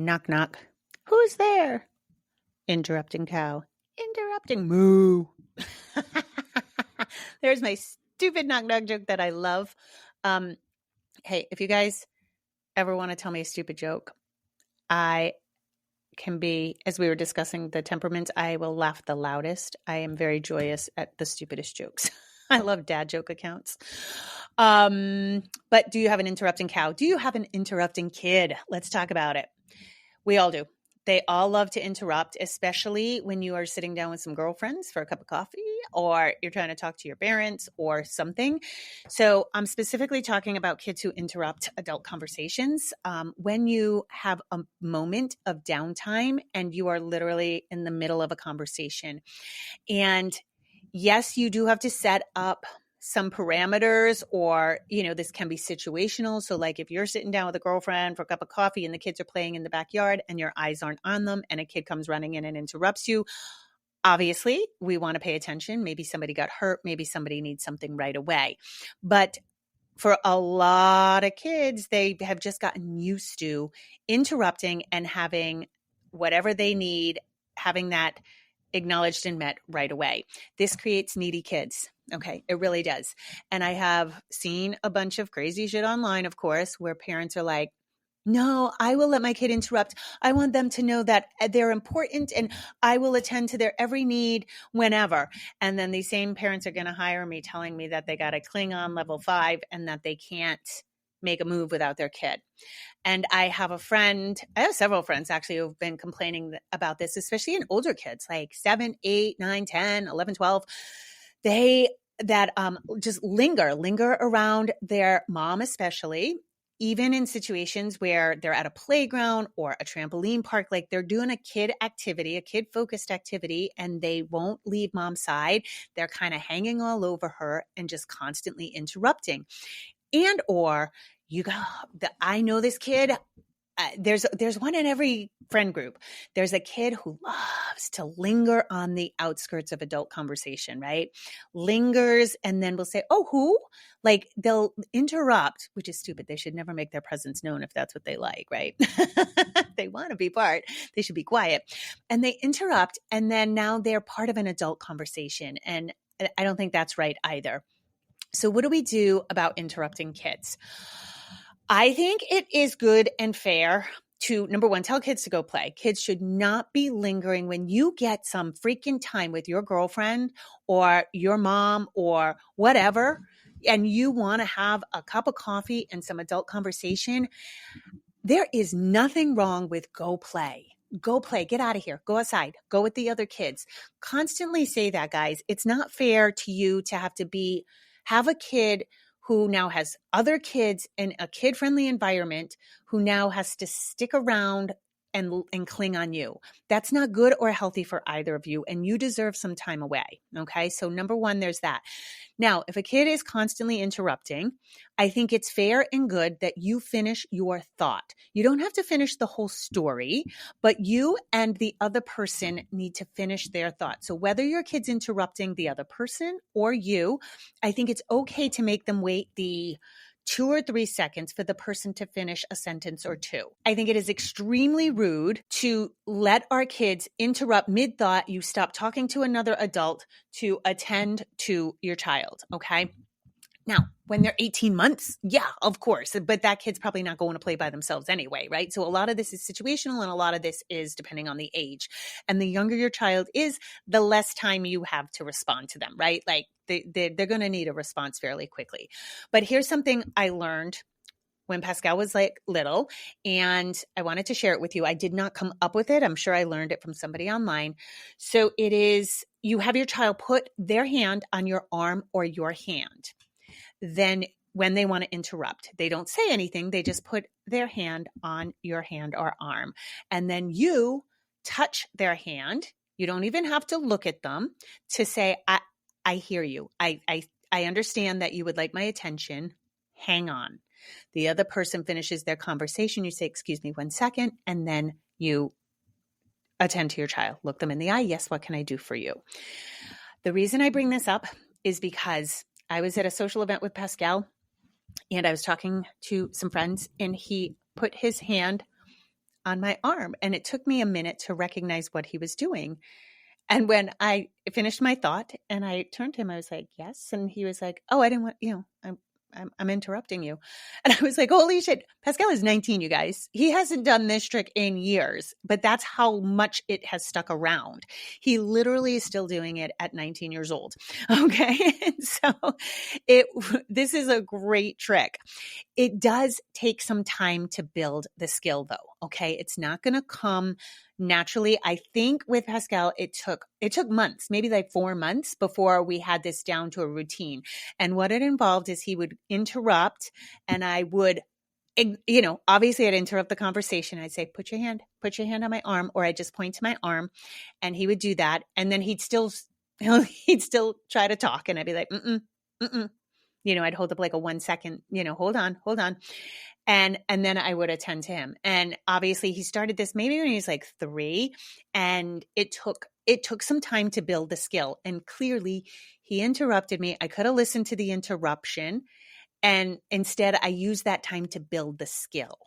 Knock, knock. Who's there? Interrupting cow. Interrupting moo. There's my stupid knock, knock joke that I love. Hey, if you guys ever want to tell me a stupid joke, I can be, as we were discussing the temperaments, I will laugh the loudest. I am very joyous at the stupidest jokes. I love dad joke accounts. But do you have an interrupting cow? Do you have an interrupting kid? Let's talk about it. We all do. They all love to interrupt, especially when you are sitting down with some girlfriends for a cup of coffee or you're trying to talk to your parents or something. So I'm specifically talking about kids who interrupt adult conversations. When you have a moment of downtime and you are literally in the middle of a conversation. And yes, you do have to set up some parameters, or, this can be situational. So like if you're sitting down with a girlfriend for a cup of coffee and the kids are playing in the backyard and your eyes aren't on them and a kid comes running in and interrupts you, obviously we want to pay attention. Maybe somebody got hurt. Maybe somebody needs something right away. But for a lot of kids, they have just gotten used to interrupting and having whatever they need, having that acknowledged and met right away. This creates needy kids. Okay, it really does. And I have seen a bunch of crazy shit online, of course, where parents are like, no, I will let my kid interrupt. I want them to know that they're important and I will attend to their every need whenever. And then these same parents are going to hire me telling me that they got a Klingon level 5 and that they can't make a move without their kid. And I have several friends actually who've been complaining about this, especially in older kids, like 7, 8, 9, 10, 11, 12. They just linger around their mom, especially, even in situations where they're at a playground or a trampoline park, like they're doing a kid focused activity, and they won't leave mom's side. They're kind of hanging all over her and just constantly interrupting. And or I know this kid. There's one in every friend group. There's a kid who loves to linger on the outskirts of adult conversation, right? Lingers and then will say, oh, who? Like they'll interrupt, which is stupid. They should never make their presence known if that's what they like, right? They want to be part. They should be quiet. And they interrupt, and then now they're part of an adult conversation. And I don't think that's right either. So what do we do about interrupting kids? I think it is good and fair to, number one, tell kids to go play. Kids should not be lingering. When you get some freaking time with your girlfriend or your mom or whatever, and you want to have a cup of coffee and some adult conversation, there is nothing wrong with go play. Go play, get out of here, go outside, go with the other kids. Constantly say that, guys. It's not fair to you to have a kid who now has other kids in a kid-friendly environment who now has to stick around and cling on you. That's not good or healthy for either of you, and you deserve some time away, okay? So number one, there's that. Now, if a kid is constantly interrupting, I think it's fair and good that you finish your thought. You don't have to finish the whole story, but you and the other person need to finish their thought. So whether your kid's interrupting the other person or you, I think it's okay to make them wait the 2 or 3 seconds for the person to finish a sentence or two. I think it is extremely rude to let our kids interrupt mid-thought. You stop talking to another adult to attend to your child, okay? Now, when they're 18 months, yeah, of course, but that kid's probably not going to play by themselves anyway, right? So a lot of this is situational and a lot of this is depending on the age. And the younger your child is, the less time you have to respond to them, right? Like they're going to need a response fairly quickly. But here's something I learned when Pascal was like little, and I wanted to share it with you. I did not come up with it. I'm sure I learned it from somebody online. So it is, you have your child put their hand on your arm or your hand. Then when they want to interrupt, they don't say anything. They just put their hand on your hand or arm. And then you touch their hand. You don't even have to look at them to say, I hear you. I understand that you would like my attention. Hang on. The other person finishes their conversation. You say, excuse me 1 second. And then you attend to your child. Look them in the eye. Yes, what can I do for you? The reason I bring this up is because I was at a social event with Pascal, and I was talking to some friends, and he put his hand on my arm. And it took me a minute to recognize what he was doing. And when I finished my thought and I turned to him, I was like, yes. And he was like, oh, I didn't want, I'm interrupting you. And I was like, holy shit. Pascal is 19, you guys. He hasn't done this trick in years, but that's how much it has stuck around. He literally is still doing it at 19 years old. Okay. And so this is a great trick. It does take some time to build the skill though. Okay. It's not going to come naturally. I think with Pascal, it took months, maybe like 4 months before we had this down to a routine. And what it involved is he would interrupt and I would, obviously I'd interrupt the conversation. I'd say, put your hand on my arm, or I'd just point to my arm and he would do that. And then he'd still try to talk and I'd be like, I'd hold up like a 1 second, hold on. And then I would attend to him. And obviously he started this maybe when he was like 3, and it took some time to build the skill. And clearly he interrupted me. I could have listened to the interruption, and instead I used that time to build the skill.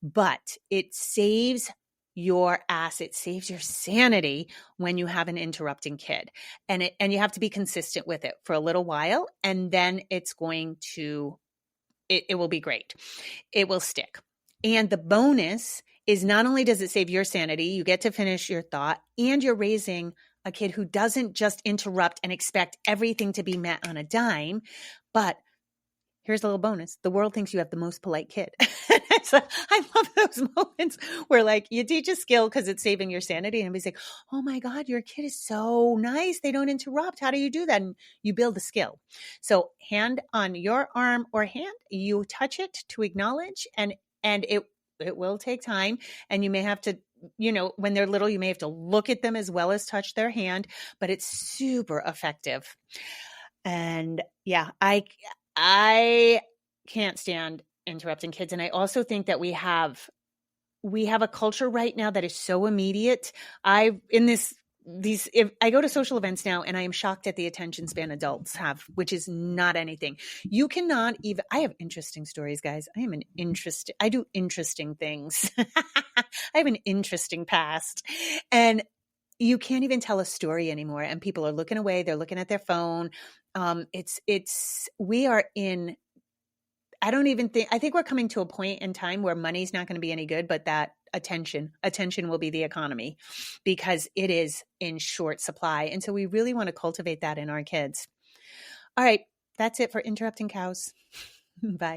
But it saves your ass. It saves your sanity when you have an interrupting kid. And you have to be consistent with it for a little while, and then it's going to it will be great. It will stick. And the bonus is not only does it save your sanity, you get to finish your thought, and you're raising a kid who doesn't just interrupt and expect everything to be met on a dime, but here's a little bonus. The world thinks you have the most polite kid. So I love those moments where like you teach a skill because it's saving your sanity, and everybody's like, oh my God, your kid is so nice. They don't interrupt. How do you do that? And you build a skill. So hand on your arm or hand, you touch it to acknowledge, and it will take time. And you may have to, when they're little, you may have to look at them as well as touch their hand, but it's super effective. And yeah, I can't stand interrupting kids. And I also think that we have a culture right now that is so immediate. If I go to social events now, and I am shocked at the attention span adults have, which is not anything. You cannot even, I have interesting stories, guys. I do interesting things. I have an interesting past, and you can't even tell a story anymore. And people are looking away. They're looking at their phone. We are in, I think we're coming to a point in time where money's not going to be any good, but that attention will be the economy, because it is in short supply. And so we really want to cultivate that in our kids. All right. That's it for Interrupting Cows. Bye.